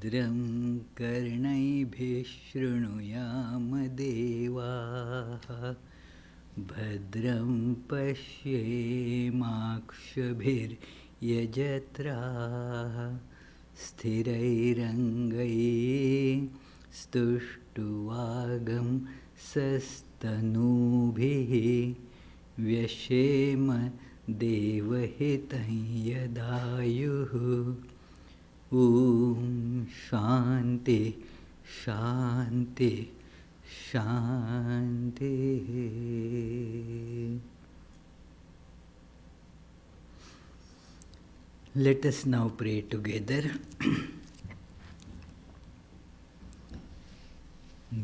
भद्रं कर्णैभिः शृणुयाम देवाः भद्रं पश्येमाक्षभिर्यजत्राः स्थिरैरङ्गैस्तुष्टुवागं सस्तनूभिः व्यशेम देवहितं यदायुः ॐ शान्ति शान्ति शान्तिः. Let us now pray together.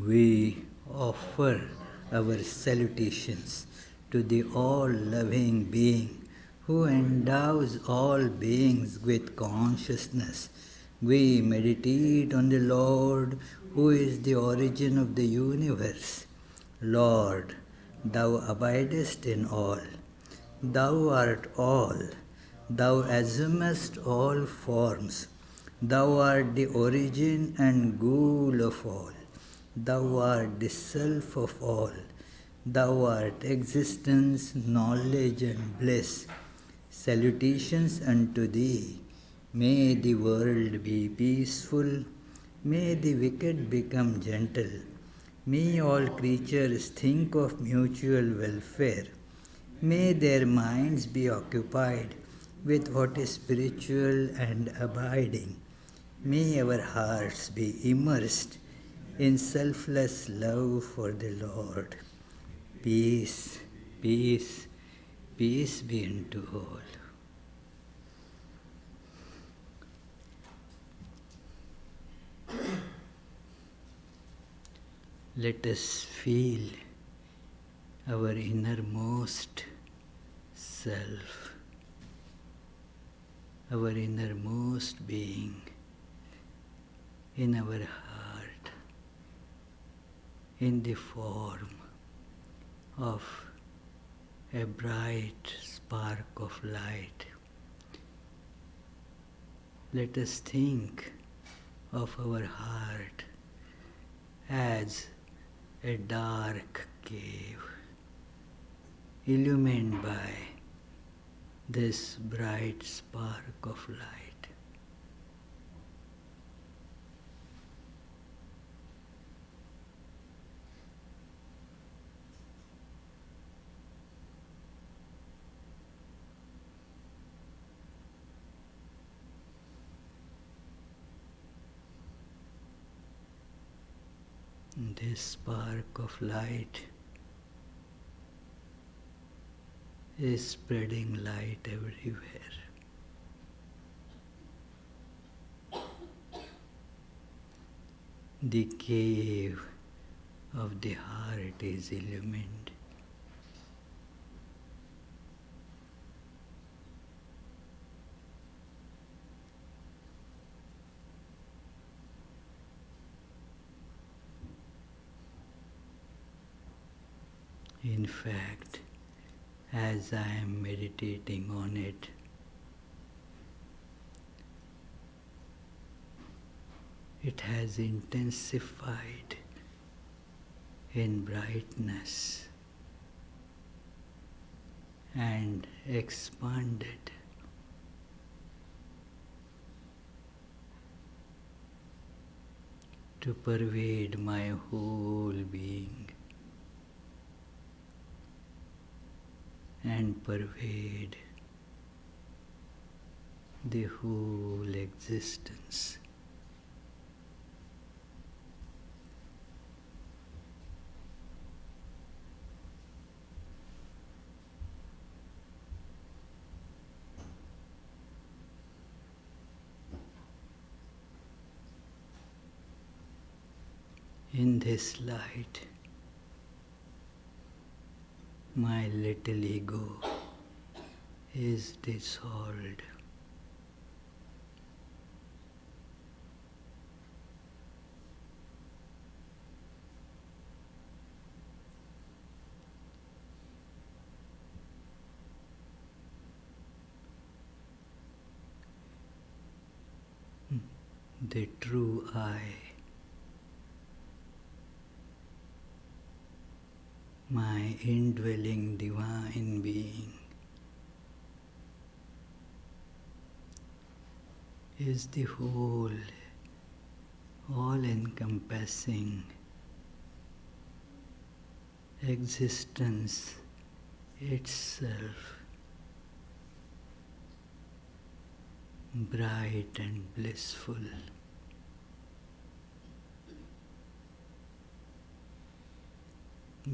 We offer our salutations to the all-loving being who endows all beings with consciousness. We meditate on the Lord who is the origin of the universe. Lord, Thou abidest in all. Thou art all. Thou assumest all forms. Thou art the origin and goal of all. Thou art the self of all. Thou art existence, knowledge and bliss. Salutations unto Thee. May the world be peaceful. May the wicked become gentle. May all creatures think of mutual welfare. May their minds be occupied with what is spiritual and abiding. May our hearts be immersed in selfless love for the Lord. Peace, peace, peace be unto all. Let us feel our innermost self, our innermost being in our heart, in the form of a bright spark of light. Let us think of our heart as a dark cave illumined by this bright spark of light. This spark of light is spreading light everywhere. The cave of the heart is illumined. In fact, as I am meditating on it, it has intensified in brightness and expanded to pervade my whole being and pervade the whole existence. In this light, my little ego is dissolved. the true I, my indwelling divine being, is the whole, all-encompassing existence itself, bright and blissful.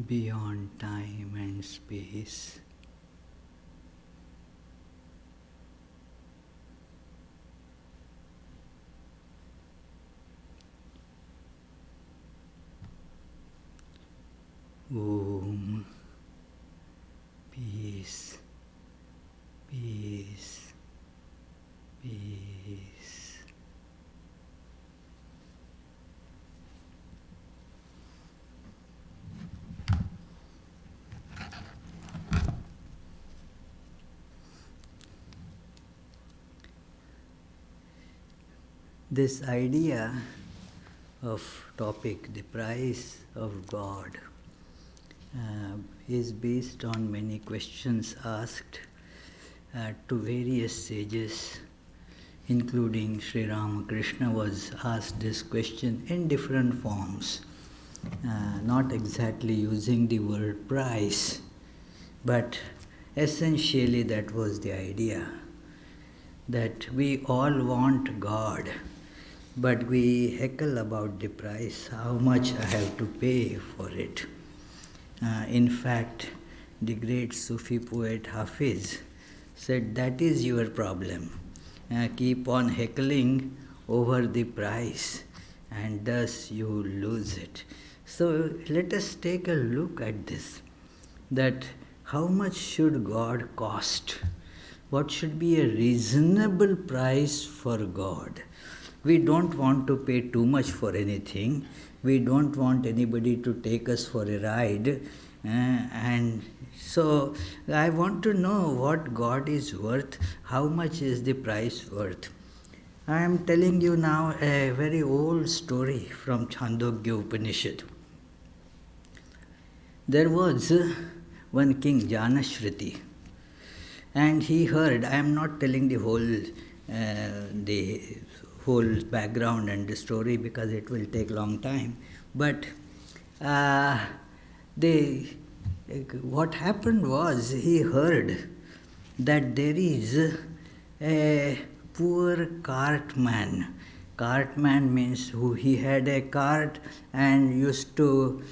Beyond time and space. Om. Peace, peace, peace. This idea of topic, the price of God, is based on many questions asked to various sages, including Sri Ramakrishna was asked this question in different forms, not exactly using the word price, but essentially that was the idea, that we all want God, but we heckle about the price, how much I have to pay for it. In fact, the great Sufi poet Hafiz said, that is your problem. Keep on heckling over the price, and thus you lose it. So let us take a look at this, that how much should God cost? What should be a reasonable price for God? We don't want to pay too much for anything. We don't want anybody to take us for a ride. And so I want to know what God is worth, how much is the price worth. I am telling you now a very old story from Chandogya Upanishad. There was one king, Janashriti, and he heard, I am not telling the whole background and the story because it will take long time, but what happened was, he heard that there is a poor cartman. Cartman means he had a cart and used to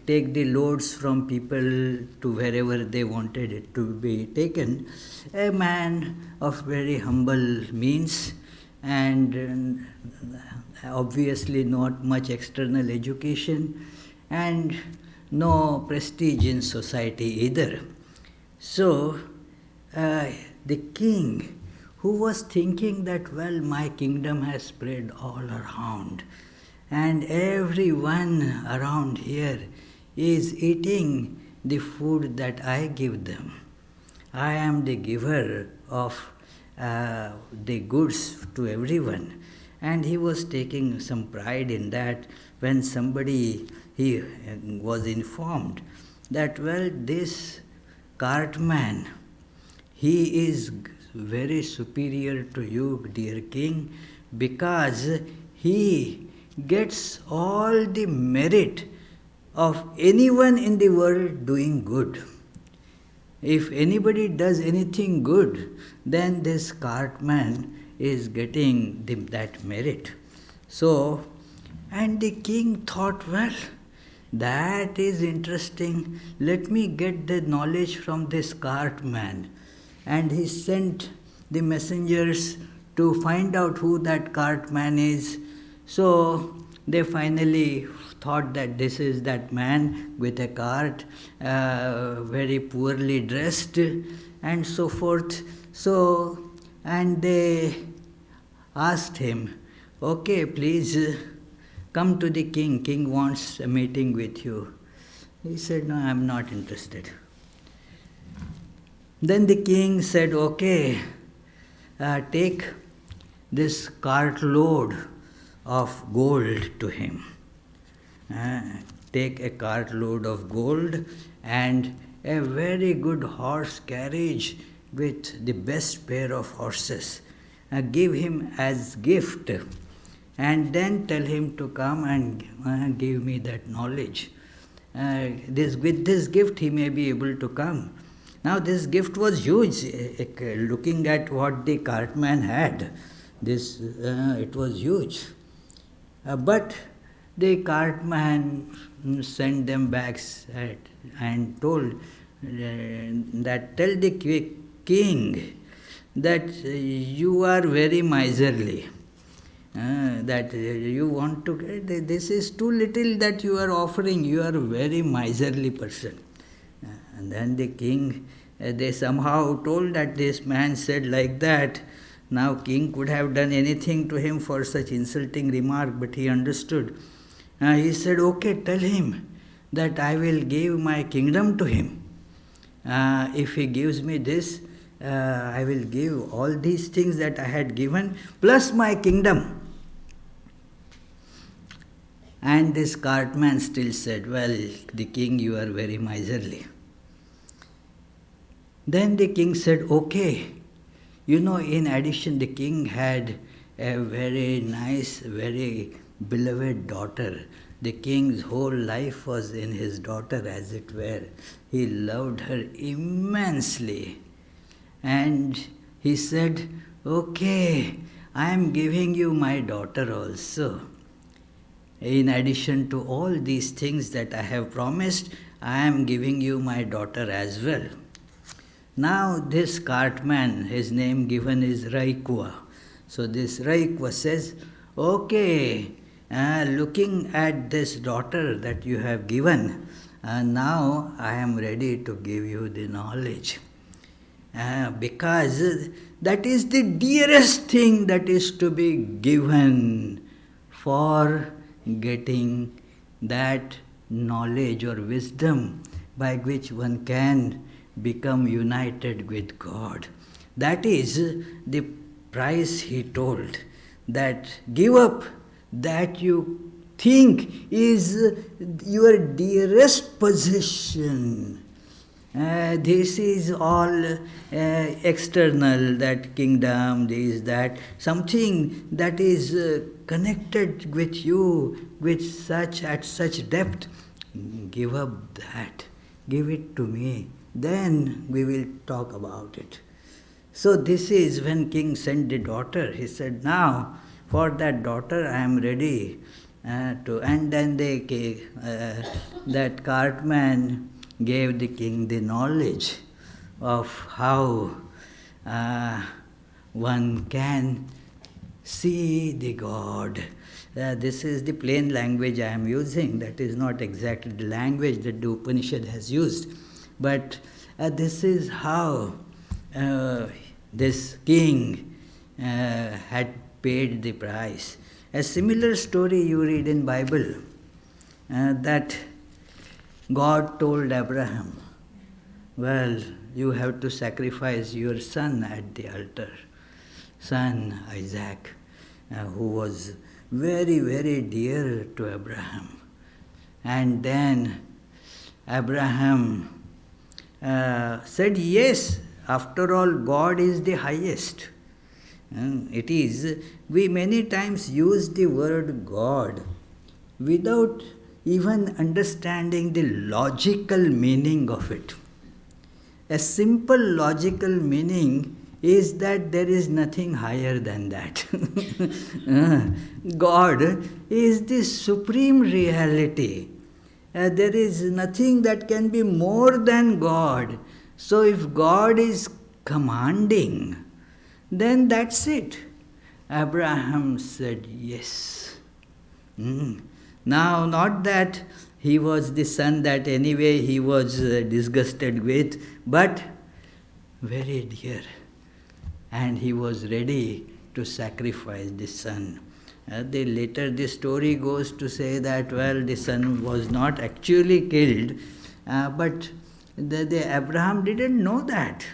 take the loads from people to wherever they wanted it to be taken. A man of very humble means and obviously not much external education and no prestige in society either. So the king, who was thinking that, well, my kingdom has spread all around and everyone around here is eating the food that I give them. I am the giver of the goods to everyone. And he was taking some pride in that when he was informed that, well, this cartman, he is very superior to you, dear king, because he gets all the merit of anyone in the world doing good. If anybody does anything good, then this cartman is getting that merit. So, and the king thought, well, that is interesting. Let me get the knowledge from this cartman. And he sent the messengers to find out who that cartman is. So they finally thought that this is that man with a cart, very poorly dressed, and so forth. So, and they asked him, okay, please come to the king. King wants a meeting with you. He said, no, I am not interested. Then the king said, okay, take this cartload of gold to him. Uh, Take a cartload of gold and a very good horse carriage with the best pair of horses. Give him as gift, and then tell him to come and give me that knowledge. With this gift he may be able to come. Now this gift was huge. Looking at what the cartman had, it was huge. But the cartman sent them back and told that tell the king that you are very miserly. That you want to get, this is too little that you are offering, you are a very miserly person. And then the king, they somehow told that this man said like that. Now king could have done anything to him for such insulting remark, but he understood. He said, okay, tell him that I will give my kingdom to him. If he gives me this, I will give all these things that I had given, plus my kingdom. And this cartman still said, well, the king, you are very miserly. Then the king said, okay. In addition, the king had a very nice, very beloved daughter. The king's whole life was in his daughter, as it were. He loved her immensely. And he said, okay, I am giving you my daughter also. In addition to all these things that I have promised, I am giving you my daughter as well. Now this cartman, his name given is Raikwa. So this Raikwa says, okay, looking at this daughter that you have given, now I am ready to give you the knowledge. Because that is the dearest thing that is to be given for getting that knowledge or wisdom by which one can become united with God. That is the price, he told, that give up that you think is your dearest possession. This is all external, that kingdom, this, that, something that is connected with you at such depth. Give up that, give it to me, then we will talk about it. So this is when king sent the daughter. He said, now for that daughter I am ready to. And then that cartman gave the king the knowledge of how one can see the God. This is the plain language I am using. That is not exactly the language that the Upanishad has used. But this is how this king had paid the price. A similar story you read in Bible, that God told Abraham, well, you have to sacrifice your son at the altar. Son Isaac, who was very, very dear to Abraham. And then Abraham said, yes, after all, God is the highest. It is, we many times use the word God without even understanding the logical meaning of it. A simple logical meaning is that there is nothing higher than that. God is the supreme reality. There is nothing that can be more than God. So if God is commanding, then that's it. Abraham said yes. Now, not that he was the son that anyway he was disgusted with, but very dear. And he was ready to sacrifice the son. Later the story goes to say that, well, the son was not actually killed, but Abraham didn't know that.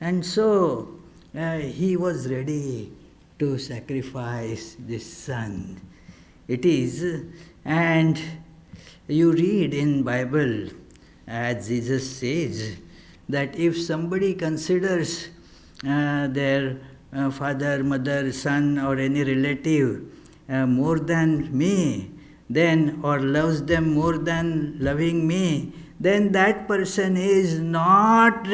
And so he was ready to sacrifice the son. It is, and you read in Bible, as Jesus says, that if somebody considers their father, mother, son, or any relative more than me, then, or loves them more than loving me, then that person is not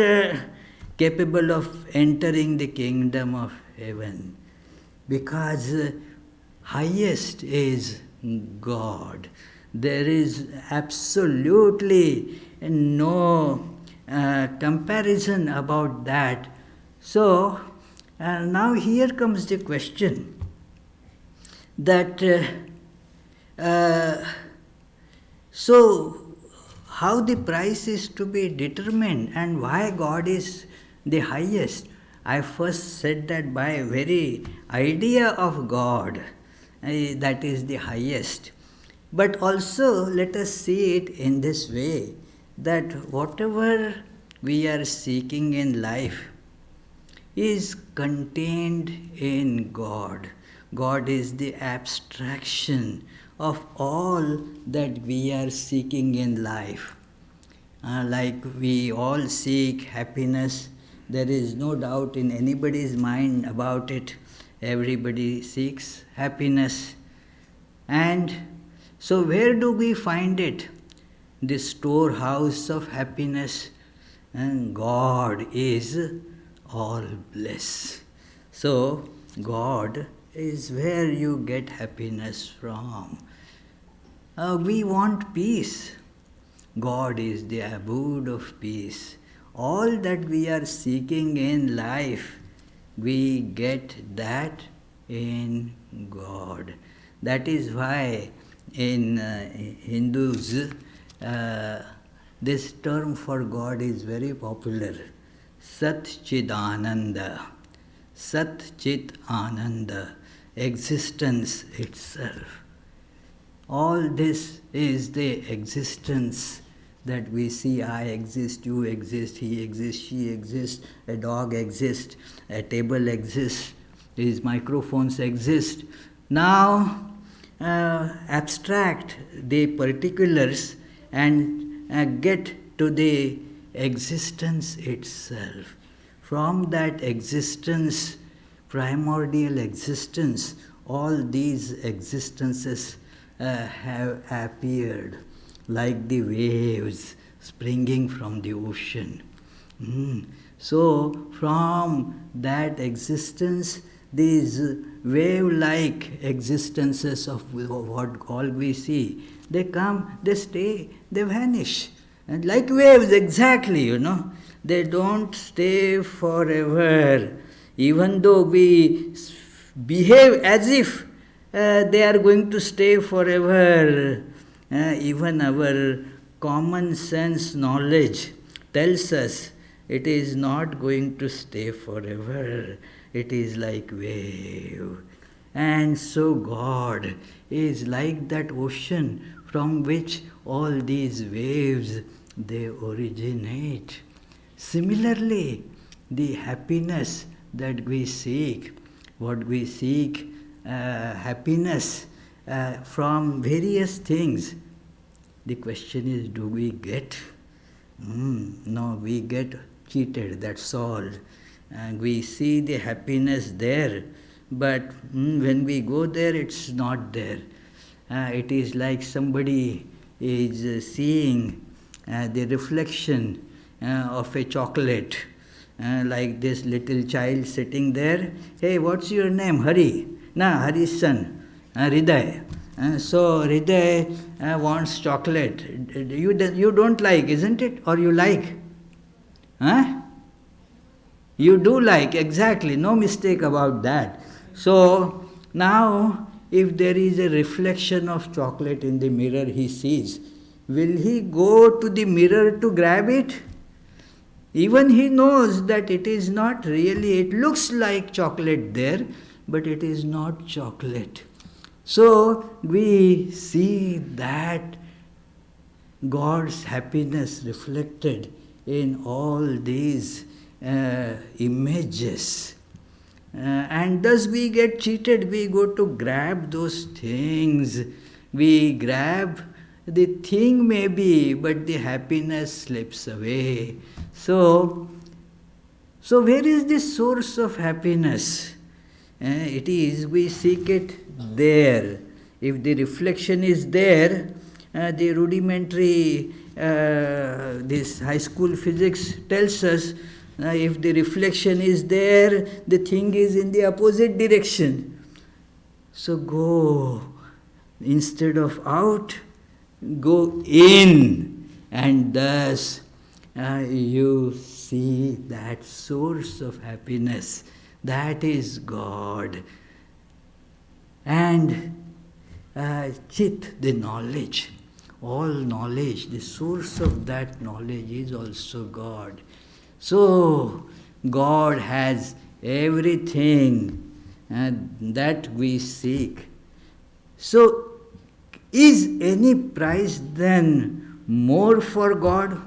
capable of entering the kingdom of heaven, because highest is God. There is absolutely no comparison about that. So now here comes the question that so how the price is to be determined and why God is the highest. I first said that by very idea of God, that is the highest. But also let us see it in this way, that whatever we are seeking in life is contained in God. God is the abstraction of all that we are seeking in life. Like we all seek happiness, there is no doubt in anybody's mind about it. Everybody seeks happiness. And so where do we find it? The storehouse of happiness. And God is all bliss. So God is where you get happiness from. We want peace. God is the abode of peace. All that we are seeking in life, we get that in God. That is why in Hindus, this term for God is very popular. Sat Chit Ananda. Sat Chit Ananda. Existence itself. All this is the existence that we see. I exist, you exist, he exists, she exists, a dog exists, a table exists, these microphones exist. Now, abstract the particulars and get to the existence itself. From that existence, primordial existence, all these existences have appeared like the waves springing from the ocean. So from that existence, these wave-like existences of what all we see, they come, they stay, they vanish. And like waves, exactly, they don't stay forever. Even though we behave as if they are going to stay forever, even our common sense knowledge tells us it is not going to stay forever. It is like wave. And so God is like that ocean from which all these waves, they originate. Similarly, the happiness that we seek, what we seek, happiness from various things. The question is, do we get? No, we get cheated, that's all. And we see the happiness there, but when we go there, it's not there. It is like somebody is seeing the reflection of a chocolate, like this little child sitting there. Hey, what's your name? Hari. Hari's son, Hriday. So Hriday wants chocolate. You don't like, isn't it? Or you like? You do like, exactly, no mistake about that. So now, if there is a reflection of chocolate in the mirror he sees, will he go to the mirror to grab it? Even he knows that it is not really, it looks like chocolate there, but it is not chocolate. So we see that God's happiness reflected in all these images. And thus we get cheated. We go to grab those things. We grab the thing maybe, but the happiness slips away. So where is the source of happiness? It is, we seek it there. If the reflection is there, the rudimentary, this high school physics tells us, if the reflection is there, the thing is in the opposite direction. So go, instead of out, go in, and thus you see that source of happiness. That is God. And Chit, the knowledge. All knowledge, the source of that knowledge is also God. So, God has everything that we seek. So, is any price then more for God?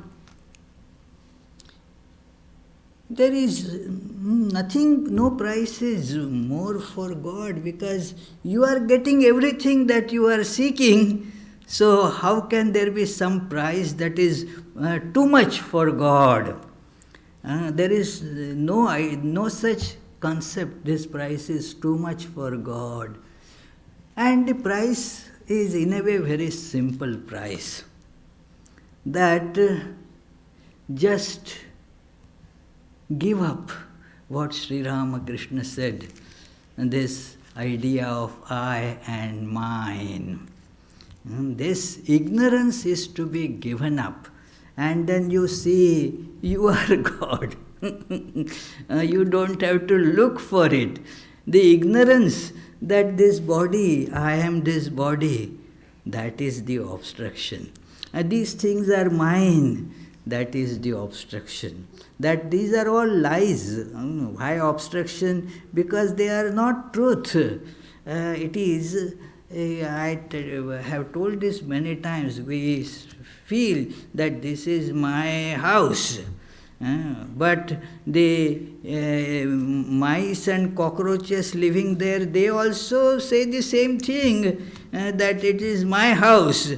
There is nothing, no price is more for God, because you are getting everything that you are seeking. So how can there be some price that is too much for God? There is no such concept, this price is too much for God. And the price is in a way very simple price. That just give up what Sri Ramakrishna said, this idea of I and mine. This ignorance is to be given up, and then you see you are God. You don't have to look for it. The ignorance that this body, I am this body, that is the obstruction. And these things are mine, that is the obstruction. That these are all lies. Why obstruction? Because they are not truth. It is, I have told this many times, we feel that this is my house. But the mice and cockroaches living there, they also say the same thing, that it is my house.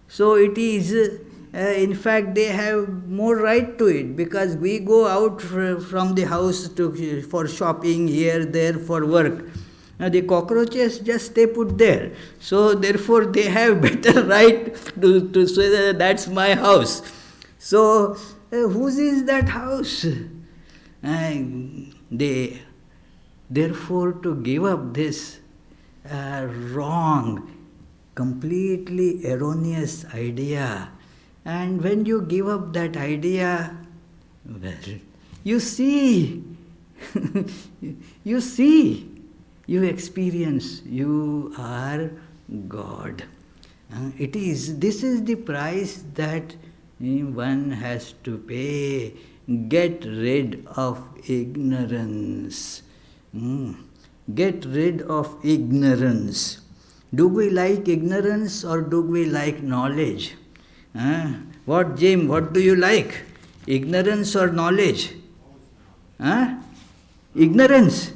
So it is, in fact, they have more right to it, because we go out from the house for shopping, here, there, for work. The cockroaches just stay put there. So therefore they have better right to say that that's my house. So whose is that house? They, therefore, to give up this wrong, completely erroneous idea. And when you give up that idea, well, you see, you experience, you are God. This is the price that one has to pay. Get rid of ignorance. Get rid of ignorance. Do we like ignorance or do we like knowledge? What, Jim, what do you like? Ignorance or knowledge? Ignorance?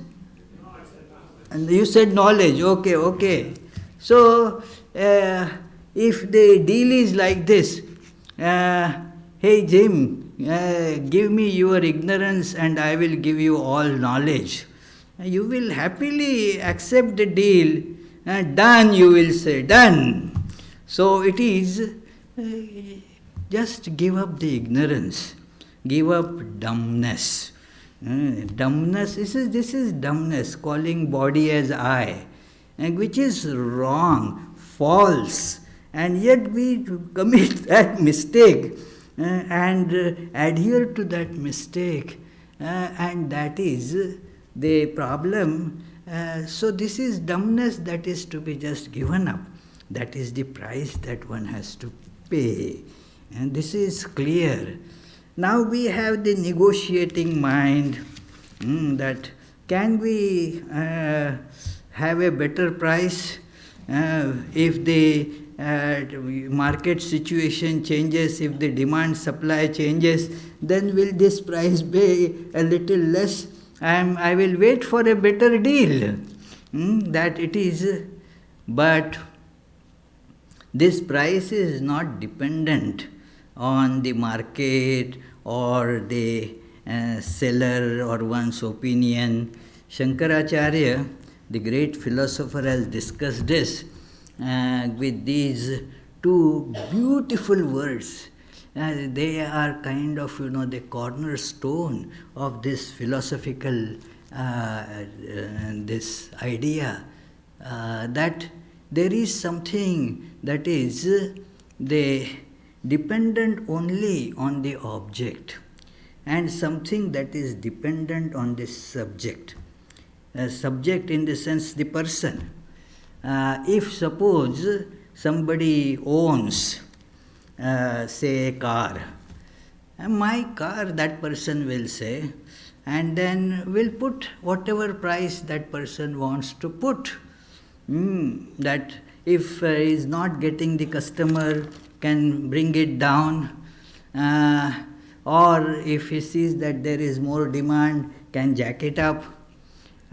And you said knowledge. Okay. So, if the deal is like this, hey Jim, give me your ignorance and I will give you all knowledge. You will happily accept the deal. Done, you will say, done. So it is, just give up the ignorance. Give up dumbness. Dumbness, this is dumbness, calling body as I, which is wrong, false. And yet we commit that mistake and adhere to that mistake. And that is the problem. So this is dumbness that is to be just given up. That is the price that one has to pay. And this is clear. Now we have the negotiating mind, that can we have a better price if the market situation changes, if the demand supply changes, then will this price be a little less? I will wait for a better deal. That it is, but this price is not dependent on the market or the seller or one's opinion. Shankaracharya, the great philosopher, has discussed this with these two beautiful words. They are kind of, the cornerstone of this philosophical, this idea that there is something that is the dependent only on the object, and something that is dependent on the subject. Subject in the sense the person. If suppose somebody owns, say, a car, my car, that person will say, and then will put whatever price that person wants to put. That if he is not getting the customer, can bring it down, or if he sees that there is more demand, can jack it up.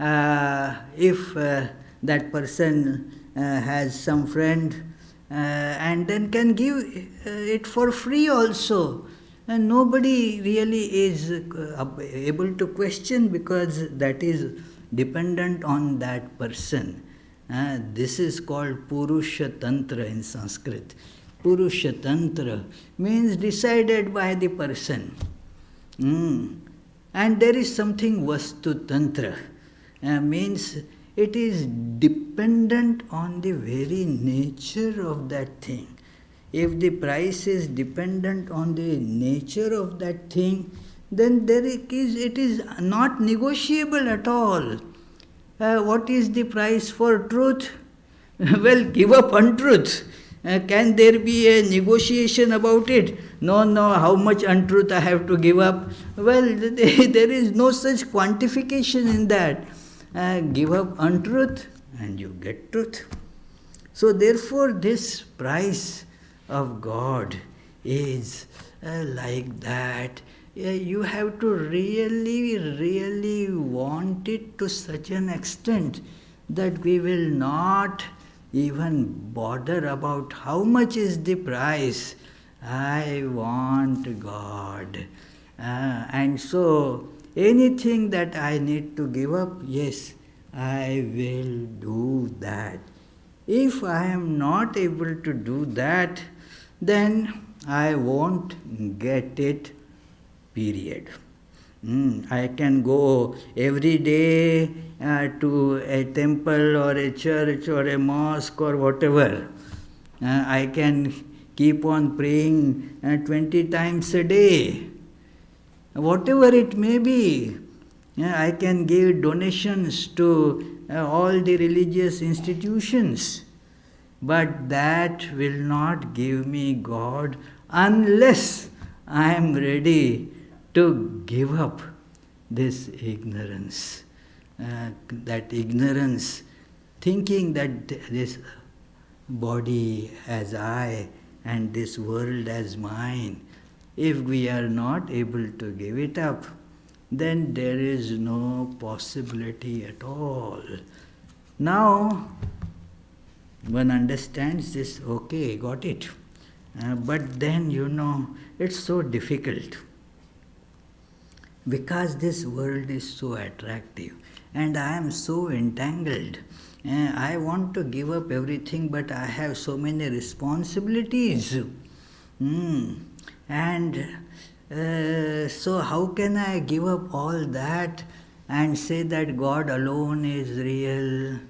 If that person has some friend, and then can give it for free also, and nobody really is able to question, because that is dependent on that person. This is called Purusha Tantra in Sanskrit. Purusha Tantra means decided by the person. And there is something Vastu Tantra, means it is dependent on the very nature of that thing. If the price is dependent on the nature of that thing, then it is not negotiable at all. What is the price for truth? Well, give up untruth. Can there be a negotiation about it? No, how much untruth I have to give up? Well, there is no such quantification in that. Give up untruth and you get truth. So therefore this price of God is like that. You have to really want it to such an extent that we will not even bother about how much is the price. I want God. And so anything that I need to give up, yes, I will do that. If I am not able to do that, then I won't get it, period. I can go every day to a temple or a church or a mosque or whatever. I can keep on praying 20 times a day. Whatever it may be. I can give donations to all the religious institutions. But that will not give me God unless I am ready to give up this ignorance. That ignorance, thinking that this body as I and this world as mine, if we are not able to give it up, then there is no possibility at all. Now, one understands this, okay, got it. But then, it's so difficult. Because this world is so attractive and I am so entangled. I want to give up everything, but I have so many responsibilities. And so how can I give up all that and say that God alone is real?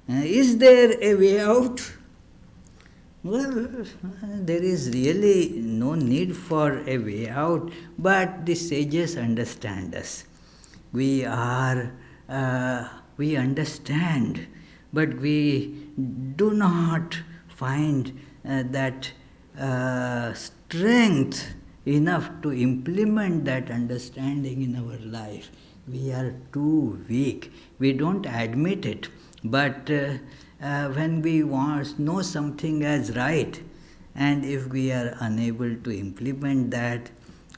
Is there a way out? Well, there is really no need for a way out, but the sages understand us. We understand, but we do not find that strength enough to implement that understanding in our life. We are too weak. We don't admit it. But when we know something as right, and if we are unable to implement that,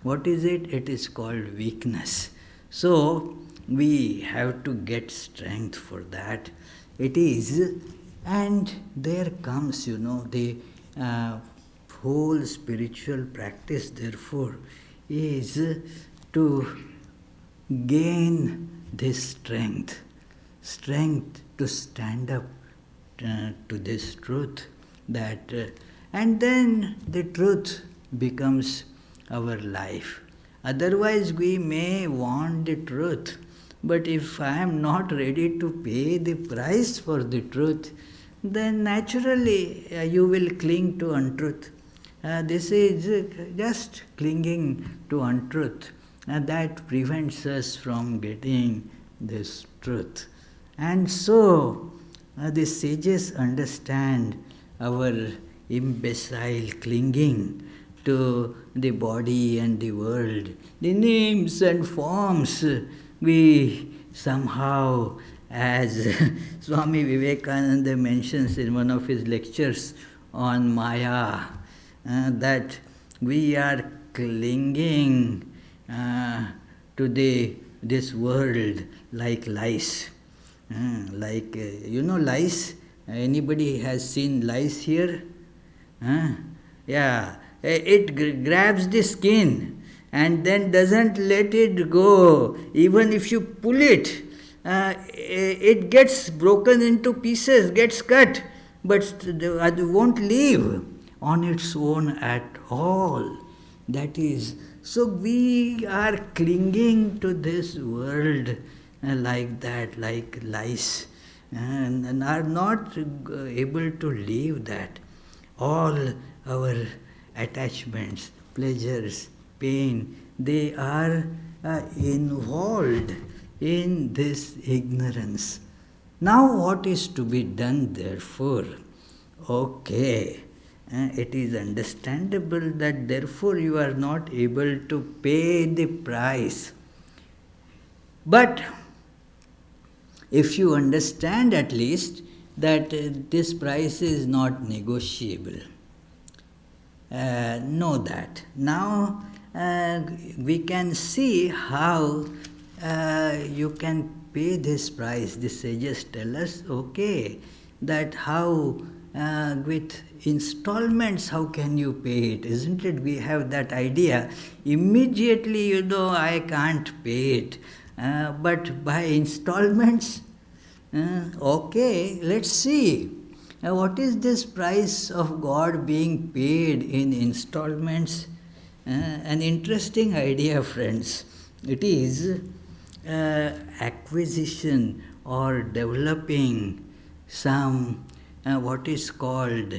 what is it? It is called weakness. So, we have to get strength for that. It is, and there comes, the whole spiritual practice, therefore, is to gain this strength to stand up to this truth, that and then the truth becomes our life. Otherwise, we may want the truth, but if I am not ready to pay the price for the truth, then naturally you will cling to untruth. This is just clinging to untruth, that prevents us from getting this truth. And so, the sages understand our imbecile clinging to the body and the world, the names and forms we somehow, as Swami Vivekananda mentions in one of his lectures on Maya, that we are clinging to this world like lice. Lice. Anybody has seen lice here? Yeah. It grabs the skin and then doesn't let it go. Even if you pull it, it gets broken into pieces, gets cut, but it won't leave on its own at all. That is, so we are clinging to this world like that, like lice, and are not able to leave that. All our attachments, pleasures, pain, they are involved in this ignorance. Now what is to be done therefore? Okay, it is understandable that therefore you are not able to pay the price. But if you understand at least that this price is not negotiable, know that. Now we can see how you can pay this price. The sages tell us, okay, that how with installments, how can you pay it? Isn't it? We have that idea. Immediately, I can't pay it. But by installments, okay, let's see. What is this price of God being paid in installments? An interesting idea, friends. It is acquisition or developing some what is called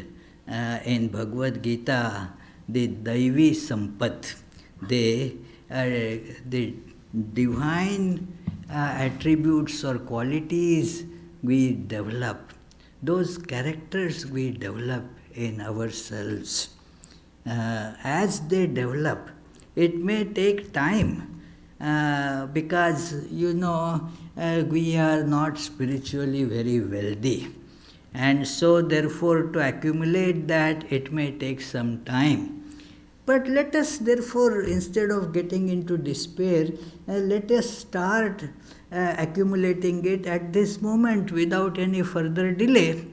in Bhagavad Gita the Daivi Sampat, the divine attributes or qualities we develop, those characters we develop in ourselves. As they develop, it may take time because we are not spiritually very wealthy, and so therefore to accumulate that it may take some time. But let us therefore, instead of getting into despair, let us start accumulating it at this moment without any further delay.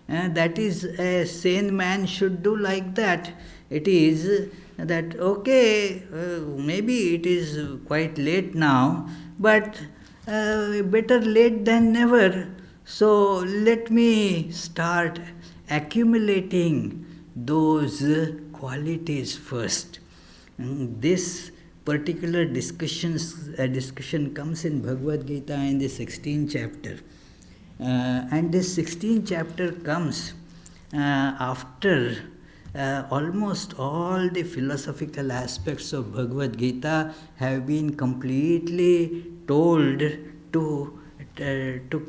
That is, a sane man should do like that. It is that, okay, maybe it is quite late now, but better late than never. So let me start accumulating those qualities first. This particular discussion comes in Bhagavad Gita in the 16th chapter. And this 16th chapter comes after almost all the philosophical aspects of Bhagavad Gita have been completely told to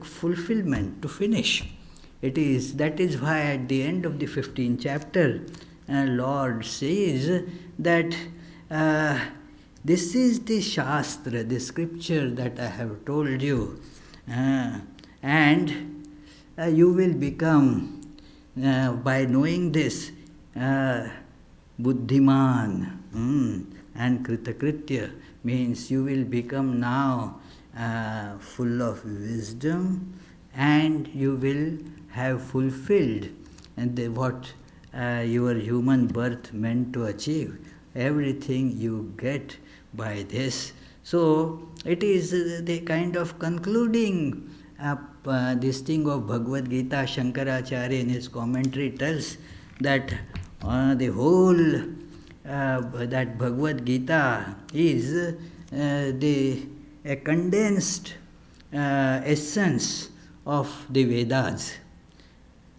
fulfillment, to finish. That is why at the end of the 15th chapter, Lord says that this is the Shastra, the scripture that I have told you, and you will become, by knowing this, Buddhiman, and Kritakritya means you will become now full of wisdom, and you will have fulfilled and what your human birth meant to achieve. Everything you get by this. So it is the kind of concluding this thing of Bhagavad Gita. Shankaracharya in his commentary tells that the whole that Bhagavad Gita is the a condensed essence of the Vedas.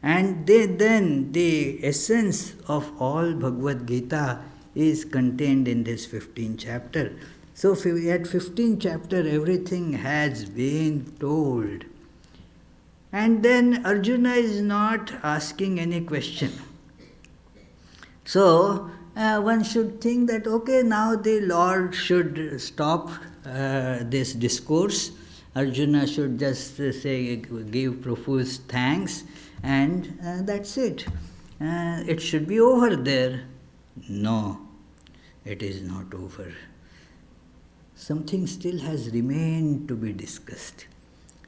And then the essence of all Bhagavad Gita is contained in this 15th chapter. So at 15th chapter everything has been told. And then Arjuna is not asking any question. So one should think that, okay, now the Lord should stop this discourse. Arjuna should just say, give profuse thanks, and that's it. It should be over there. No, it is not over. Something still has remained to be discussed.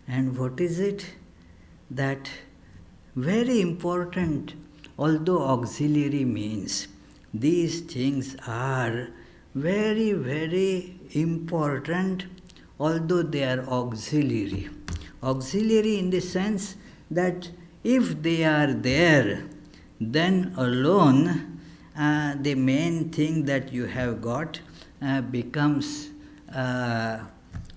And what is it? That very important, although auxiliary means, these things are very, very important, although they are auxiliary. Auxiliary in the sense that if they are there, then alone the main thing that you have got becomes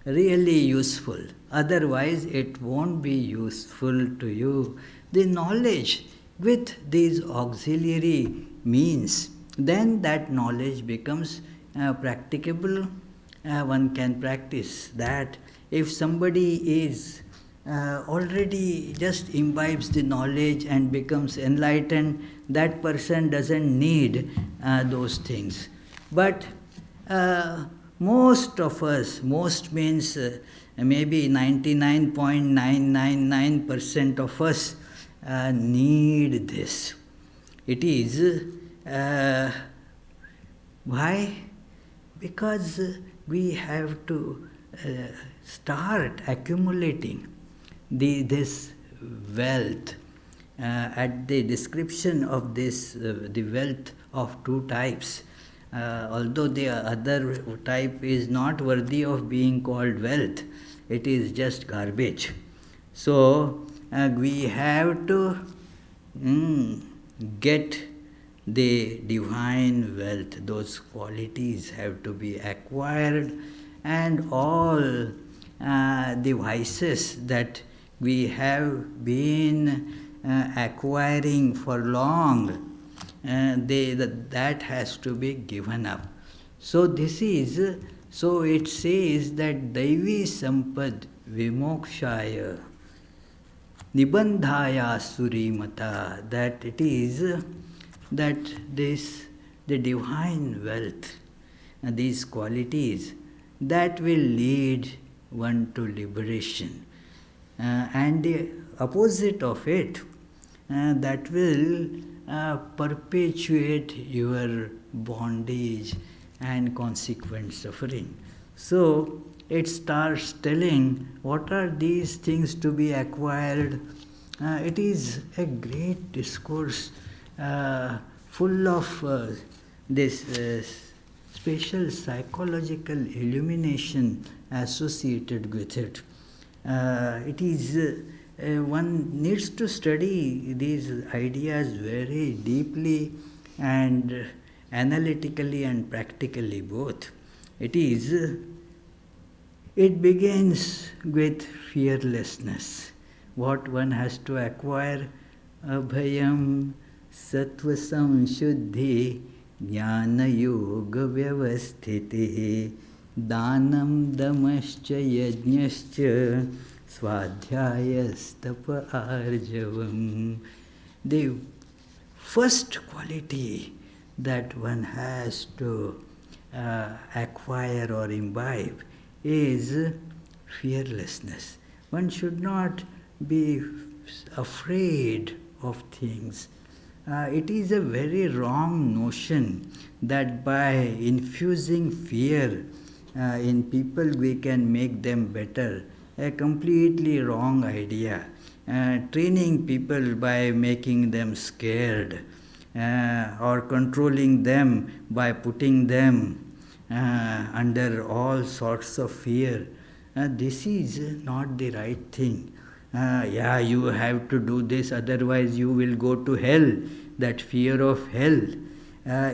really useful. Otherwise, it won't be useful to you. The knowledge with these auxiliary means, then that knowledge becomes practicable. One can practice that. If somebody is already just imbibes the knowledge and becomes enlightened, that person doesn't need those things. But most of us, most means maybe 99.999% of us need this. It is why? Because we have to start accumulating this wealth. At the description of this, the wealth of two types, although the other type is not worthy of being called wealth, it is just garbage. So we have to get the divine wealth. Those qualities have to be acquired, and all the vices that we have been acquiring for long, that has to be given up. So this is, so it says that Daivi Sampad Vimokshaya Nibandhaya Surimata, that it is that this, the divine wealth, these qualities, that will lead one to liberation. And the opposite of it, that will perpetuate your bondage and consequent suffering. So it starts telling what are these things to be acquired. It is a great discourse full of this special psychological illumination associated with it. It is one needs to study these ideas very deeply and analytically and practically both. It begins with fearlessness. What one has to acquire: abhayam, sattva samshuddhi, jnana yoga vyavasthiti, danam damascha yajnascha, swadhyayastapa arjavam. The first quality that one has to acquire or imbibe is fearlessness. One should not be afraid of things. It is a very wrong notion that by infusing fear in people we can make them better, a completely wrong idea. Training people by making them scared, or controlling them by putting them under all sorts of fear. This is not the right thing. Yeah, you have to do this, otherwise you will go to hell. That fear of hell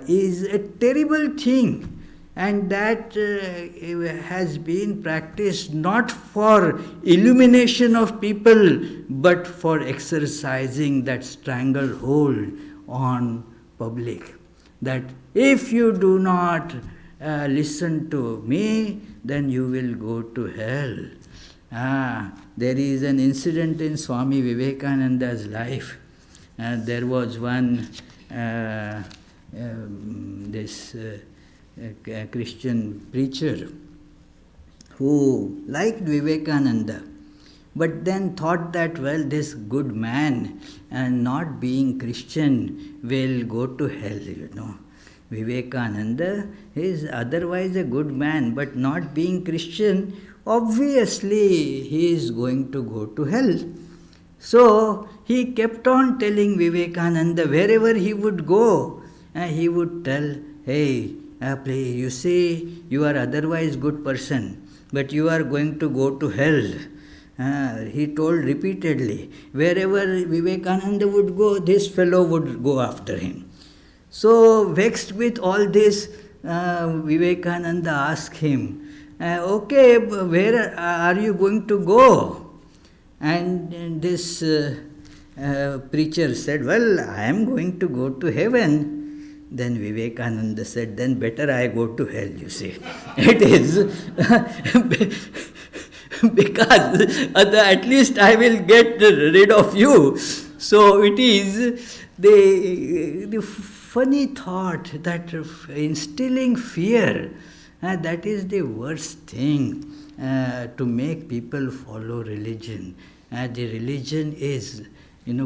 is a terrible thing, and that has been practiced not for illumination of people, but for exercising that stranglehold on public. That if you do not listen to me, then you will go to hell. There is an incident in Swami Vivekananda's life. There was one this Christian preacher who liked Vivekananda, but then thought that, well, this good man and not being Christian will go to hell. Vivekananda is otherwise a good man, but not being Christian, obviously he is going to go to hell. So he kept on telling Vivekananda, wherever he would go, he would tell, hey, please, you see, you are otherwise good person, but you are going to go to hell. He told repeatedly. Wherever Vivekananda would go, this fellow would go after him. So vexed with all this, Vivekananda asked him, okay, where are you going to go? And this preacher said, well, I am going to go to heaven. Then Vivekananda said, then better I go to hell, you see. It is because at least I will get rid of you. So it is the funny thought that instilling fear, that is the worst thing to make people follow religion. The religion is,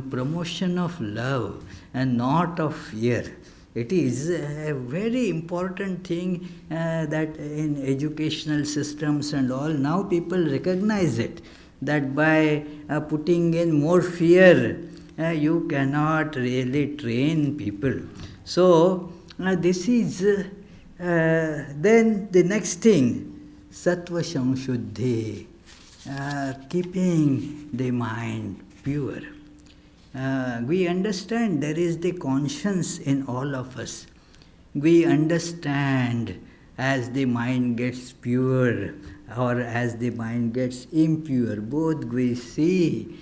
promotion of love and not of fear. It is a very important thing that in educational systems and all, now people recognize it, that by putting in more fear, you cannot really train people. So, this is then the next thing, sattva samshuddhi, keeping the mind pure. We understand there is the conscience in all of us. We understand as the mind gets pure or as the mind gets impure, both we see,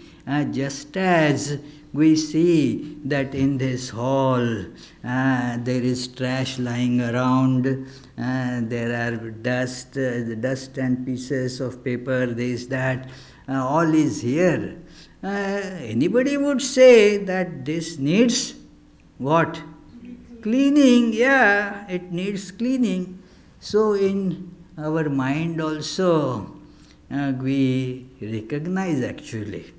just as we see that in this hall there is trash lying around, there are dust and pieces of paper, this, that, all is here. Anybody would say that this needs what? Cleaning. Yeah, it needs cleaning. So in our mind also, we recognize actually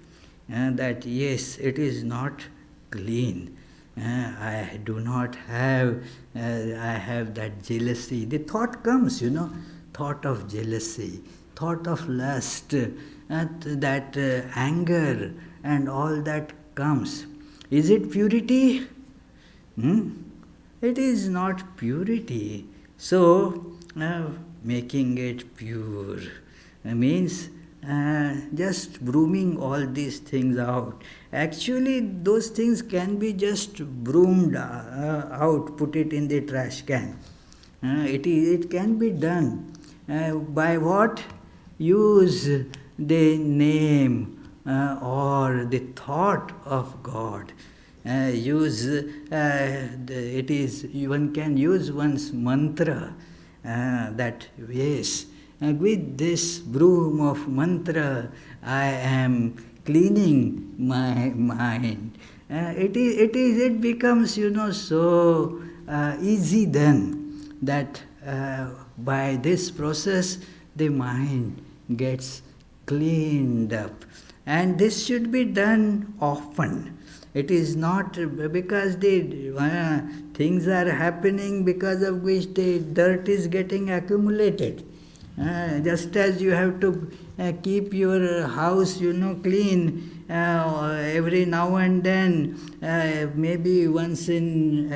that yes, it is not clean. I do not have, I have that jealousy. The thought comes, thought of jealousy, thought of lust, that anger and all that comes. Is it purity? It is not purity. So, making it pure means just brooming all these things out. Actually, those things can be just broomed out, put it in the trash can. It can be done. By what? Use the name or the thought of God. One can use one's mantra, that yes, with this broom of mantra I am cleaning my mind. It becomes so easy then that by this process the mind gets cleaned up, and this should be done often. It is not because the things are happening because of which the dirt is getting accumulated. Just as you have to keep your house, clean every now and then, maybe once in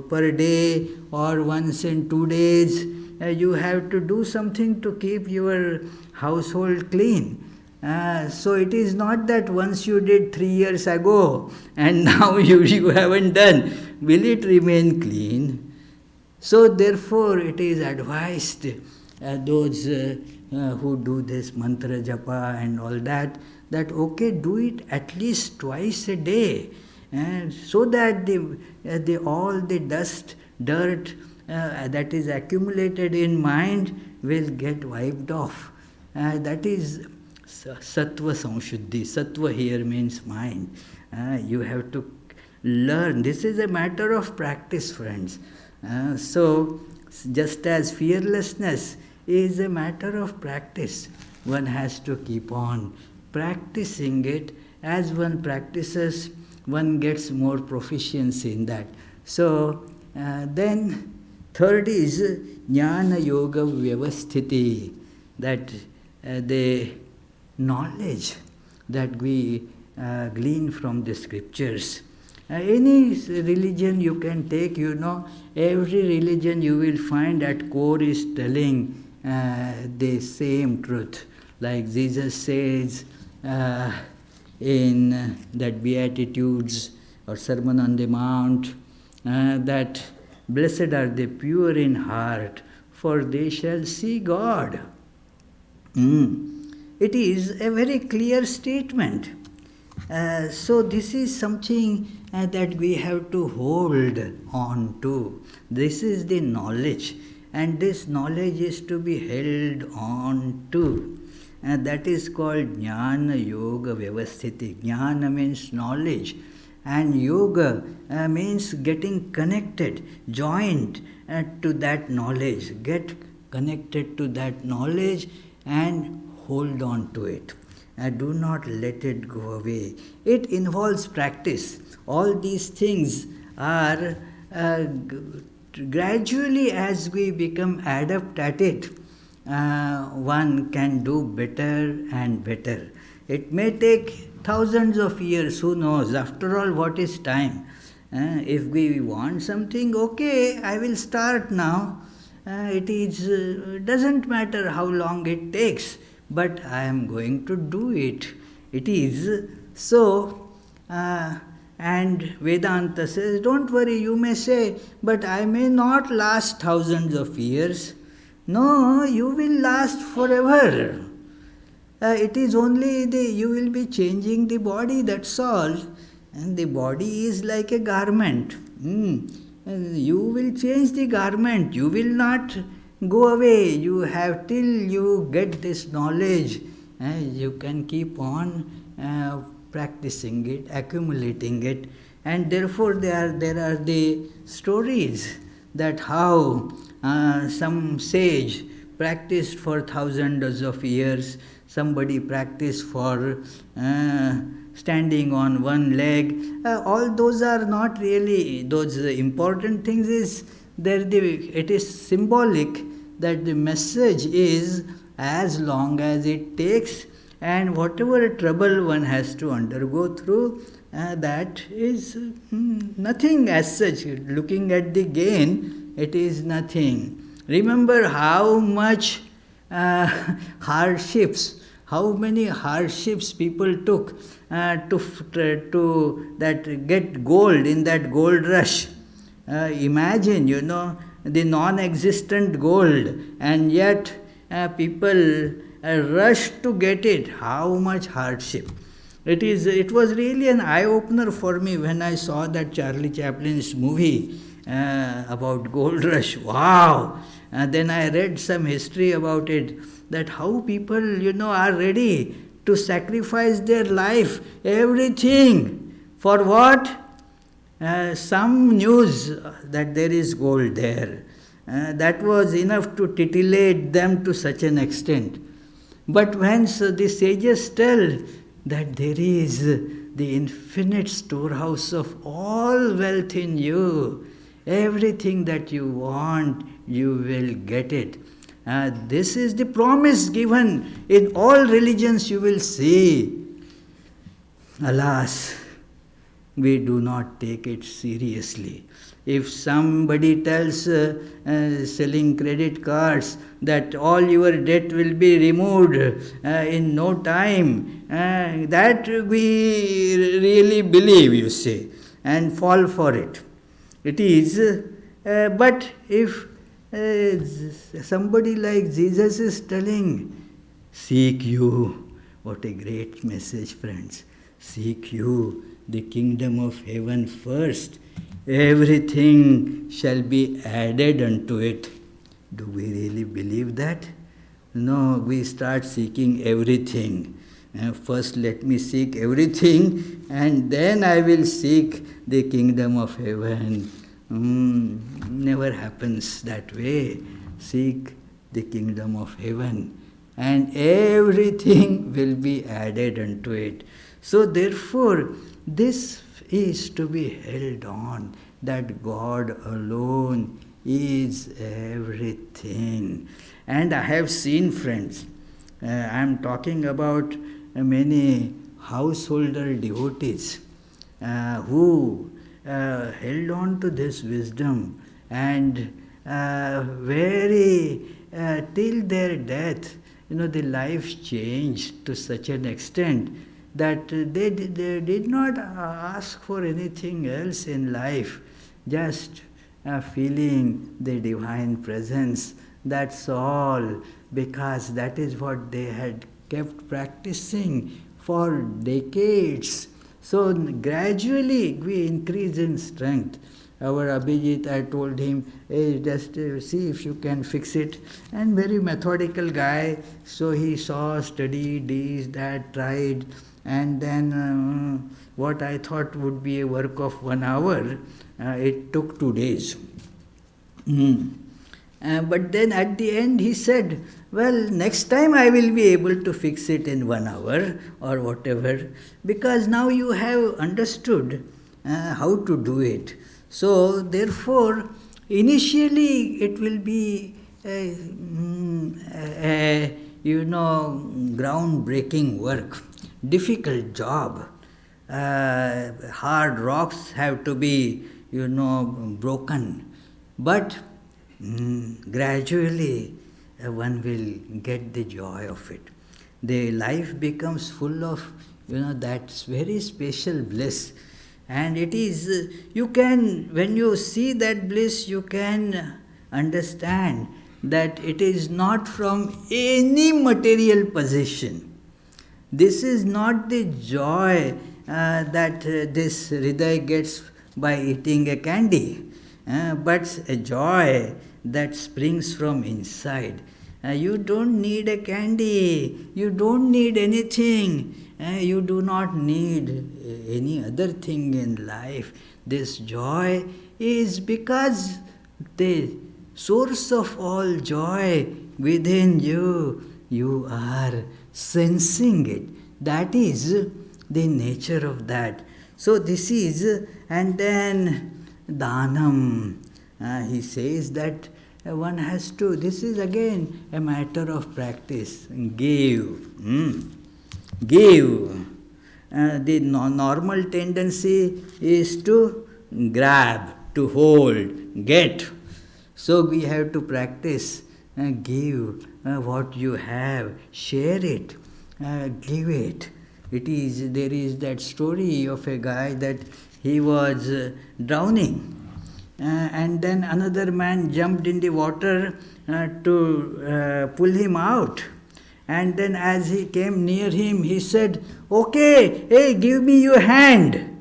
per day or once in 2 days, you have to do something to keep your household clean. So it is not that once you did 3 years ago and now you haven't done, will it remain clean? So therefore it is advised those who do this mantra japa and all that, okay, do it at least twice a day, so that all the dust, dirt that is accumulated in mind will get wiped off. That is sattva samshuddhi. Sattva here means mind. You have to learn. This is a matter of practice, friends. So, just as fearlessness is a matter of practice, one has to keep on practicing it. As one practices, one gets more proficiency in that. So, then third is jnana yoga vyavasthiti, that the knowledge that we glean from the scriptures. Any religion you can take, every religion you will find at core is telling the same truth. Like Jesus says in that Beatitudes or Sermon on the Mount, that blessed are the pure in heart, for they shall see God. It is a very clear statement. So this is something that we have to hold on to. This is the knowledge, and this knowledge is to be held on to. That is called jnana yoga vyavasthiti. Jnana means knowledge, and yoga means getting connected, joined to that knowledge. Get connected to that knowledge and hold on to it. Do not let it go away. It involves practice. All these things are gradually, as we become adept at it, one can do better and better. It may take thousands of years, who knows? After all, what is time? If we want something, okay, I will start now. It doesn't matter how long it takes, but I am going to do it. It is so. And Vedanta says, don't worry, you may say, but I may not last thousands of years. No, you will last forever. It is only you will be changing the body, that's all. And the body is like a garment. You will change the garment. You will not go away. You have till you get this knowledge. You can keep on practicing it, accumulating it. And therefore there are the stories that how some sage practiced for thousands of years, somebody practiced for standing on one leg. All those are not really those important things. It is symbolic that the message is, as long as it takes and whatever trouble one has to undergo through, that is nothing as such. Looking at the gain, it is nothing. Remember how much hardships, how many hardships people took to that get gold in that gold rush. Imagine, the non-existent gold, and yet people rushed to get it. How much hardship. It was really an eye-opener for me when I saw that Charlie Chaplin's movie about gold rush. Wow! Then I read some history about it, that how people, are ready to sacrifice their life, everything. For what? Some news that there is gold there. That was enough to titillate them to such an extent. But when the sages tell that there is the infinite storehouse of all wealth in you, everything that you want, you will get it. This is the promise given in all religions, you will see. Alas, we do not take it seriously. If somebody tells selling credit cards that all your debt will be removed in no time, that we really believe, you say, and fall for it. It is, but if somebody like Jesus is telling, seek you, what a great message, friends. Seek you the kingdom of heaven first. Everything shall be added unto it. Do we really believe that? No, we start seeking everything. First let me seek everything, and then I will seek the kingdom of heaven. Never happens that way. Seek the kingdom of heaven, and everything will be added unto it. So therefore, this is to be held on, that God alone is everything. And I have seen, friends, I am talking about many householder devotees who held on to this wisdom, and very till their death, the life changed to such an extent that they did not ask for anything else in life, just feeling the divine presence. That's all, because that is what they had kept practicing for decades. So gradually we increase in strength. Our Abhijit, I told him, hey, just see if you can fix it. And very methodical guy, so he saw, studied, this, that, tried. And then what I thought would be a work of 1 hour, it took 2 days. But then at the end he said, well, next time I will be able to fix it in 1 hour or whatever, because now you have understood how to do it. So therefore, initially it will be groundbreaking work, difficult job. Hard rocks have to be, broken. But gradually one will get the joy of it. The life becomes full of, that very special bliss. And it is, you can, when you see that bliss, you can understand that it is not from any material possession. This is not the joy that this Hriday gets by eating a candy, but a joy that springs from inside. You don't need a candy, you don't need anything, you do not need any other thing in life. This joy is because the source of all joy within you, you are sensing it. That is the nature of that. So this is, and then Dhanam. He says that one has to, this is again a matter of practice. Give. Give. The normal tendency is to grab, to hold, get. So we have to practice. Give what you have, share it, give it. There is that story of a guy that he was drowning. And then another man jumped in the water to pull him out. And then as he came near him, he said, okay, hey, give me your hand.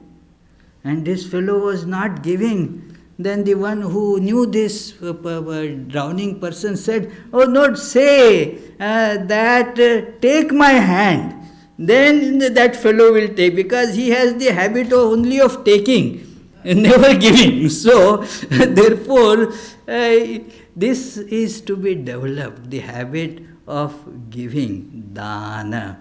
And this fellow was not giving. Then the one who knew this drowning person said, oh, not say that, take my hand. Then that fellow will take, because he has the habit only of taking, never giving. So, therefore, this is to be developed, the habit of giving, dana.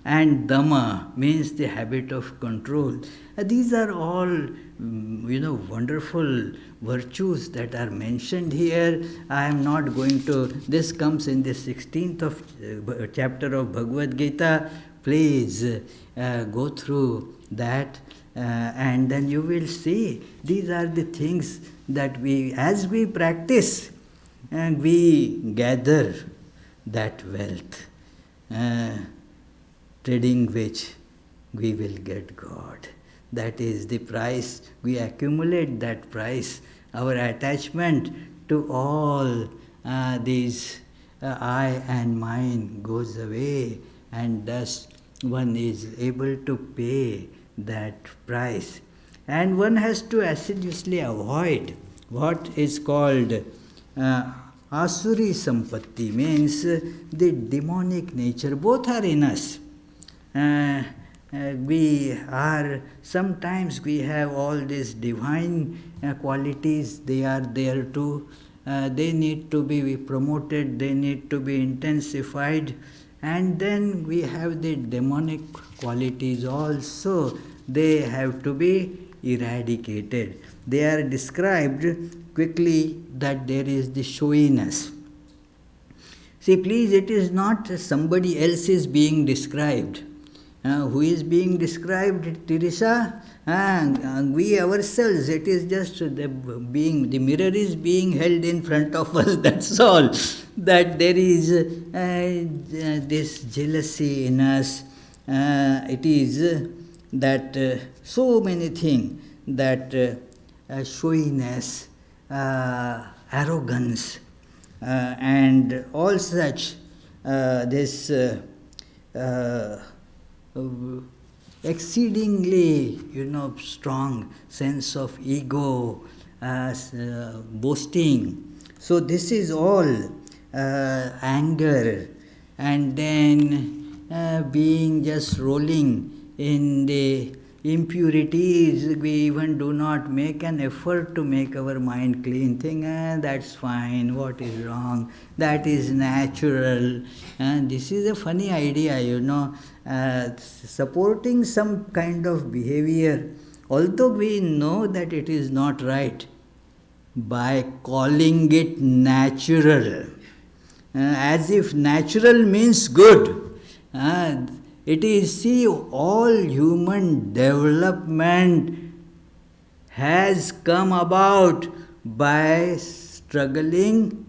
and Dhamma means the habit of control. These are all, wonderful virtues that are mentioned here. I am not going to, this comes in the 16th chapter of Bhagavad Gita. Please go through that, and then you will see these are the things that as we practice, and we gather that wealth, trading which we will get God. That is the price. We accumulate that price. Our attachment to all these I and mine goes away, and thus one is able to pay that price. And one has to assiduously avoid what is called Asuri Sampatti, means the demonic nature. Both are in us. Sometimes we have all these divine qualities, they are there too. They need to be promoted, they need to be intensified. And then we have the demonic qualities also, they have to be eradicated. They are described quickly that there is the showiness. See, please, it is not somebody else is being described. Who is being described, Teresa? We ourselves. It is just the mirror is being held in front of us, that's all. That there is this jealousy in us. It is that so many things, that showiness, arrogance, and all such, this exceedingly, strong sense of ego, boasting. So this is all anger, and then being just rolling in the impurities. We even do not make an effort to make our mind clean. Think, that's fine, what is wrong? That is natural. And this is a funny idea, supporting some kind of behavior, although we know that it is not right, by calling it natural, as if natural means good. It is, see, all human development has come about by struggling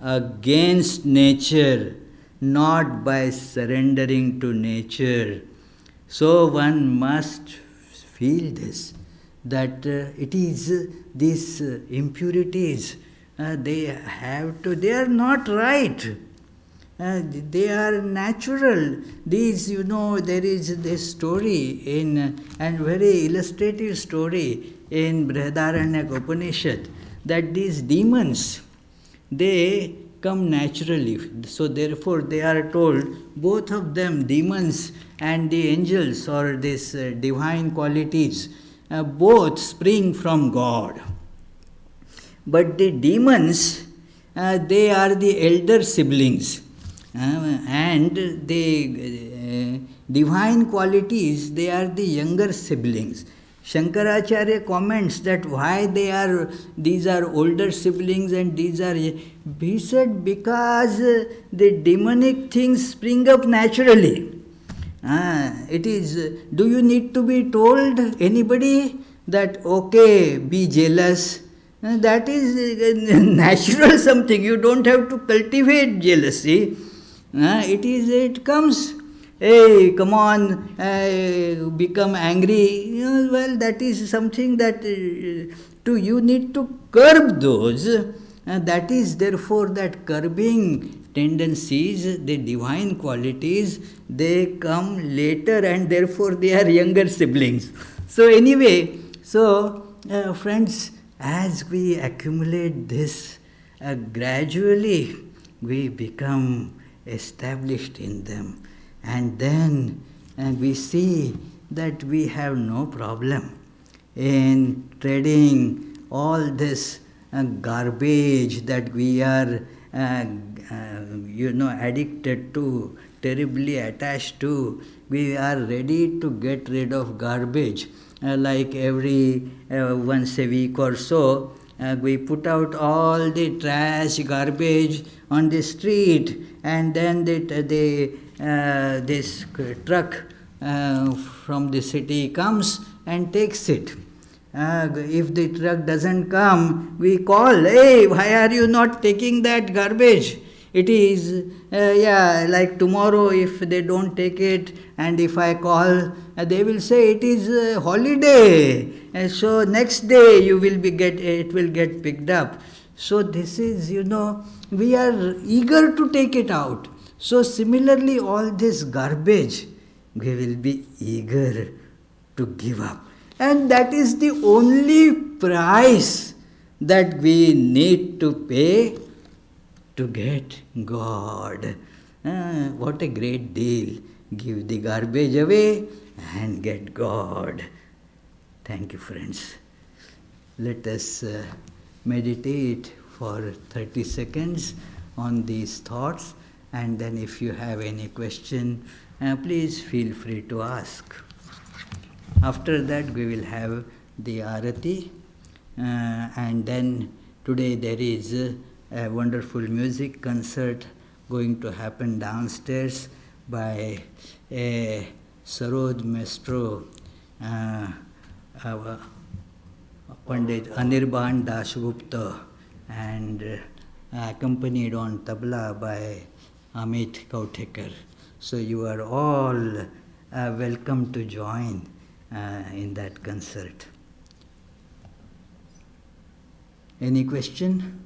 against nature, not by surrendering to nature. So one must feel this, that it is these impurities, they are not right. They are natural. These, there is this story and very illustrative story in Brihadaranyaka Upanishad, that these demons, they come naturally. So therefore they are told, both of them, demons and the angels, or these divine qualities, both spring from God. But the demons, they are the elder siblings. And the divine qualities, they are the younger siblings. Shankaracharya comments that why these are older siblings and these are, he said, because the demonic things spring up naturally. It is, do you need to be told, anybody, that okay, be jealous? That is natural something. You don't have to cultivate jealousy. It comes, hey, come on, become angry. Well, that is something that you need to curb those. That is, therefore, that curbing tendencies, the divine qualities, they come later, and therefore they are younger siblings. So anyway, friends, as we accumulate this, gradually we become established in them, and then we see that we have no problem in treading all this garbage that we are addicted to terribly attached to. We are ready to get rid of garbage. Like every once a week or so, we put out all the trash, garbage on the street, and then this truck from the city comes and takes it. If the truck doesn't come, we call, hey, why are you not taking that garbage? It is, like tomorrow if they don't take it, and if I call, they will say it is a holiday. So next day it will get picked up. So this is, we are eager to take it out. So similarly, all this garbage, we will be eager to give up. And that is the only price that we need to pay to get God. What a great deal. Give the garbage away and get God. Thank you, friends. Let us meditate for 30 seconds on these thoughts, and then if you have any question, please feel free to ask. After that, we will have the Arati, and then today there is a wonderful music concert going to happen downstairs by a Sarod Maestro, Pandit Anirban Dasgupta, and accompanied on tabla by Amit Kautekar. So you are all welcome to join in that concert. Any question?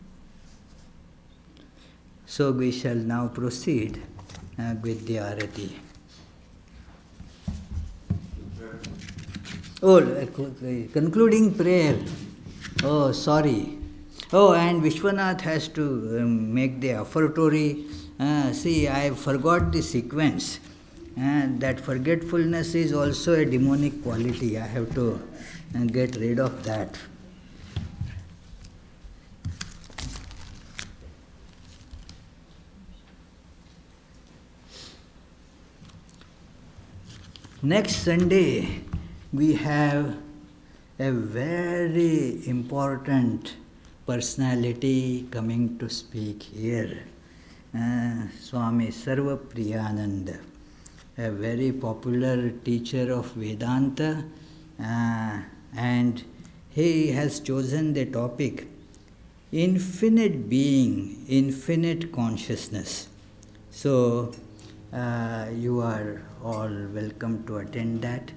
So we shall now proceed with the Arati. Oh, concluding prayer. Oh, sorry. Oh, and Vishwanath has to make the offertory. See, I forgot the sequence. That forgetfulness is also a demonic quality. I have to get rid of that. Next Sunday, we have a very important personality coming to speak here. Swami Sarvapriyananda, a very popular teacher of Vedanta, and he has chosen the topic infinite being, infinite consciousness. So you are all welcome to attend that.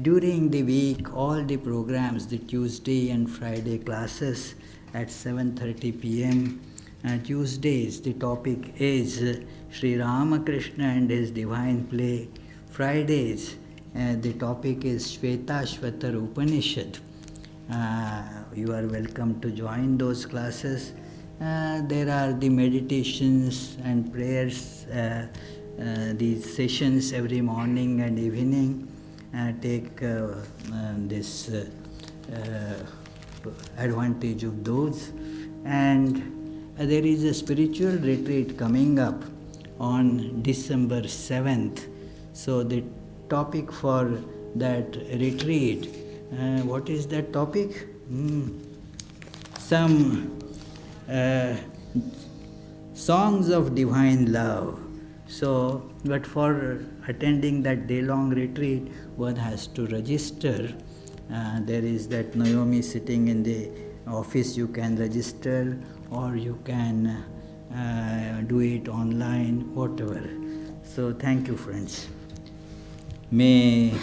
During the week, all the programs, the Tuesday and Friday classes at 7:30 p.m. Tuesdays, the topic is Sri Ramakrishna and his divine play. Fridays, the topic is Shvetashvatar Upanishad. You are welcome to join those classes. There are the meditations and prayers, these sessions every morning and evening. Take this advantage of those. And there is a spiritual retreat coming up on December 7th. So the topic for that retreat, what is that topic? Some songs of divine love. So, but for attending that day-long retreat, one has to register. There is that Naomi sitting in the office. You can register, or you can do it online, whatever. So, thank you, friends. May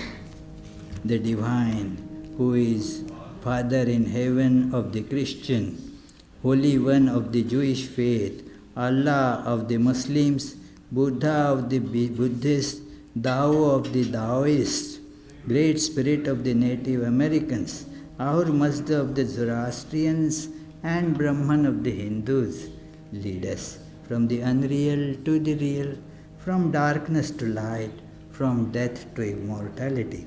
the Divine, who is Father in heaven of the Christian, Holy One of the Jewish faith, Allah of the Muslims, Buddha of the Buddhists, Tao of the Taoists, Great Spirit of the Native Americans, our Mazda of the Zoroastrians, and Brahman of the Hindus, lead us from the unreal to the real, from darkness to light, from death to immortality.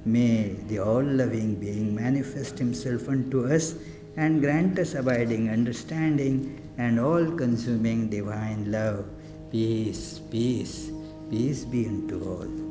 May the all-loving being manifest himself unto us and grant us abiding understanding and all-consuming divine love. Peace, peace, peace be unto all.